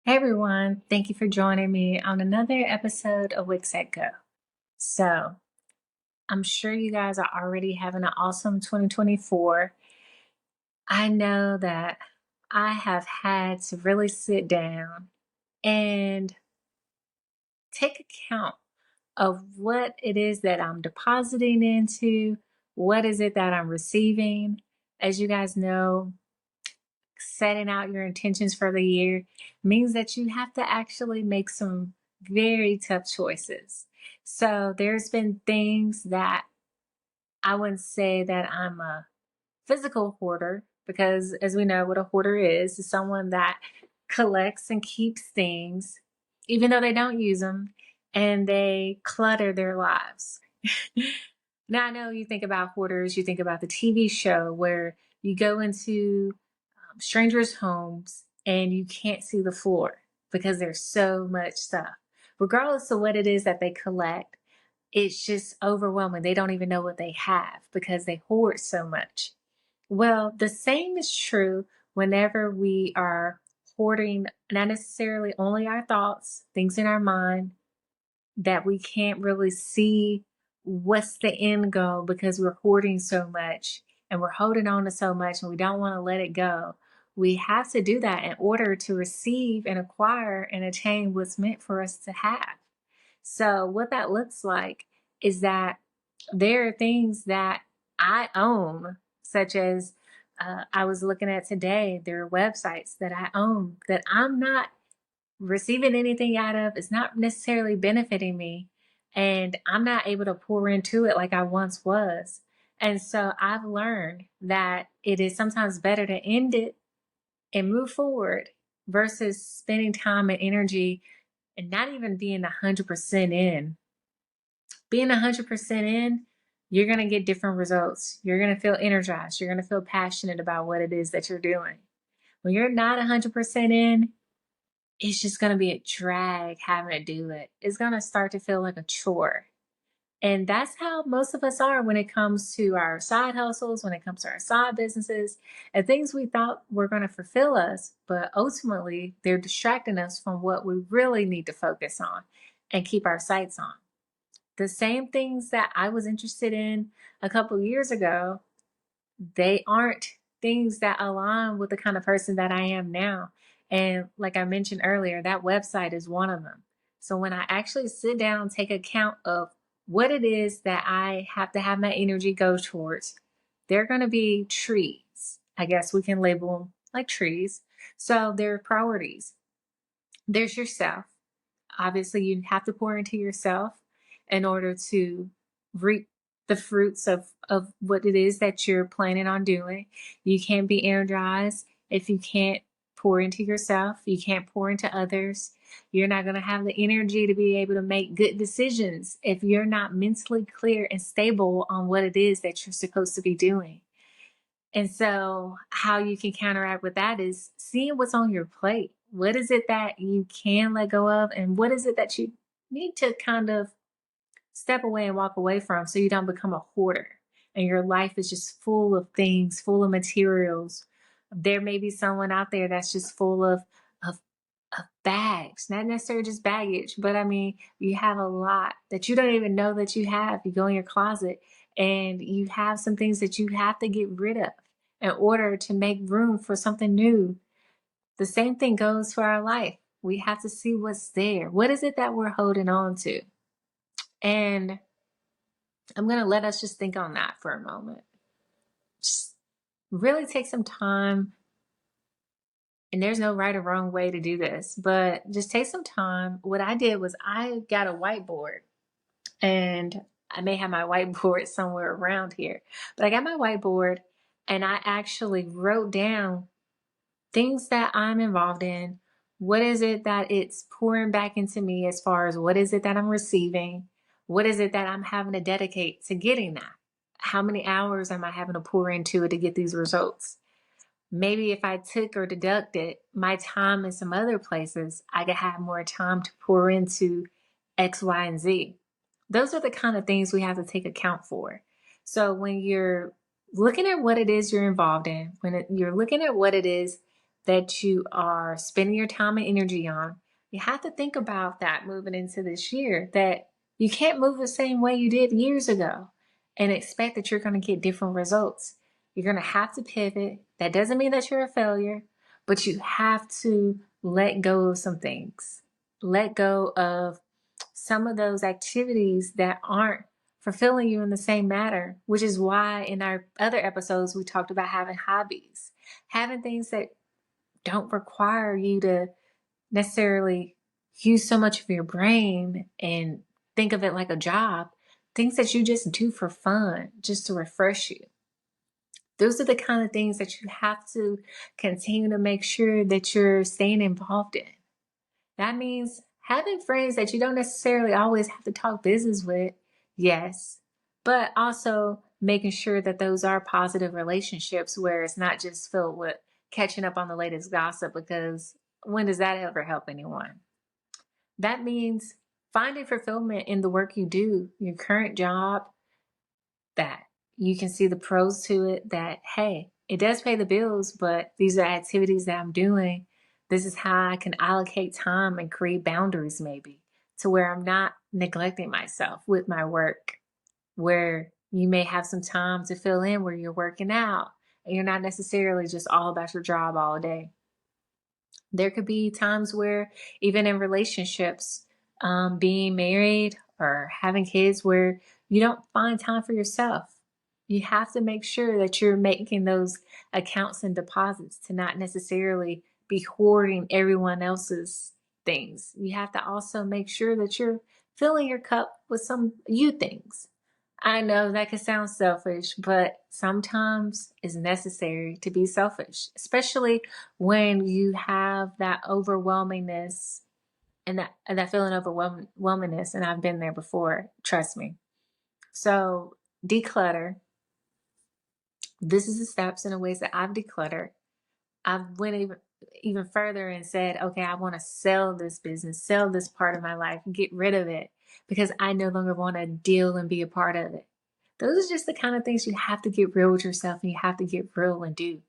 Hey everyone, thank you for joining me on another episode of WakesetGO. So, I'm sure you guys are already having an awesome 2024. I know that I have had to really sit down and take account of what it is that I'm depositing into, what is it that I'm receiving. As you guys know, setting out your intentions for the year means that you have to actually make some very tough choices. So there's been things that I wouldn't say that I'm a physical hoarder, because as we know what a hoarder is someone that collects and keeps things even though they don't use them, and they clutter their lives. Now I know you think about hoarders, you think about the TV show where you go into strangers' homes and you can't see the floor because there's so much stuff. Regardless of what it is that they collect, it's just overwhelming. They don't even know what they have because they hoard so much. Well, the same is true whenever we are hoarding not necessarily only our thoughts, things in our mind that we can't really see what's the end goal because we're hoarding so much and we're holding on to so much and we don't want to let it go. We have to do that in order to receive and acquire and attain what's meant for us to have. So, what that looks like is that there are things that I own, such as I was looking at today, there are websites that I own that I'm not receiving anything out of. It's not necessarily benefiting me, and I'm not able to pour into it like I once was. And so I've learned that it is sometimes better to end it and move forward versus spending time and energy and not even being 100% in. Being 100% in, you're going to get different results. You're going to feel energized. You're going to feel passionate about what it is that you're doing. When you're not 100% in, it's just going to be a drag having to do it. It's going to start to feel like a chore. And that's how most of us are when it comes to our side hustles, when it comes to our side businesses, and things we thought were going to fulfill us, but ultimately they're distracting us from what we really need to focus on and keep our sights on. The same things that I was interested in a couple years ago, they aren't things that align with the kind of person that I am now. And like I mentioned earlier, that website is one of them. So when I actually sit down and take account of what it is that I have to have my energy go towards, they're going to be trees. I guess we can label them like trees. So they're priorities. There's yourself. Obviously, you have to pour into yourself in order to reap the fruits of what it is that you're planning on doing. You can't be energized if you can't pour into yourself. You can't pour into others. You're not going to have the energy to be able to make good decisions if you're not mentally clear and stable on what it is that you're supposed to be doing. And so, how you can counteract with that is seeing what's on your plate. What is it that you can let go of, and what is it that you need to kind of step away and walk away from so you don't become a hoarder and your life is just full of things, full of materials. There may be someone out there that's just full of, of bags, not necessarily just baggage, but I mean, you have a lot that you don't even know that you have. You go in your closet and you have some things that you have to get rid of in order to make room for something new. The same thing goes for our life. We have to see what's there. What is it that we're holding on to? And I'm going to let us just think on that for a moment. Just really take some time. And there's no right or wrong way to do this, but just take some time. What I did was I got a whiteboard, and I may have my whiteboard somewhere around here, but I got my whiteboard and I actually wrote down things that I'm involved in. What is it that it's pouring back into me as far as what is it that I'm receiving? What is it that I'm having to dedicate to getting that? How many hours am I having to pour into it to get these results? Maybe if I took or deducted my time in some other places, I could have more time to pour into X, Y, and Z. Those are the kind of things we have to take account for. So when you're looking at what it is you're involved in, when you're looking at what it is that you are spending your time and energy on, you have to think about that moving into this year, that you can't move the same way you did years ago and expect that you're going to get different results. You're going to have to pivot. That doesn't mean that you're a failure, but you have to let go of some things. Let go of some of those activities that aren't fulfilling you in the same manner, which is why in our other episodes we talked about having hobbies, having things that don't require you to necessarily use so much of your brain and think of it like a job, things that you just do for fun, just to refresh you. Those are the kind of things that you have to continue to make sure that you're staying involved in. That means having friends that you don't necessarily always have to talk business with, yes, but also making sure that those are positive relationships where it's not just filled with catching up on the latest gossip, because when does that ever help anyone? That means finding fulfillment in the work you do, your current job, that you can see the pros to it, that, hey, it does pay the bills, but these are activities that I'm doing. This is how I can allocate time and create boundaries, maybe, to where I'm not neglecting myself with my work, where you may have some time to fill in where you're working out and you're not necessarily just all about your job all day. There could be times where, even in relationships, being married or having kids, where you don't find time for yourself. You have to make sure that you're making those accounts and deposits to not necessarily be hoarding everyone else's things. You have to also make sure that you're filling your cup with some you things. I know that can sound selfish, but sometimes it's necessary to be selfish, especially when you have that overwhelmingness and that feeling of overwhelmingness. And I've been there before, trust me. So declutter. This is the steps and the ways that I've decluttered. I've went even further and said, okay, I want to sell this business, sell this part of my life, get rid of it because I no longer want to deal and be a part of it. Those are just the kind of things you have to get real with yourself and you have to get real and do.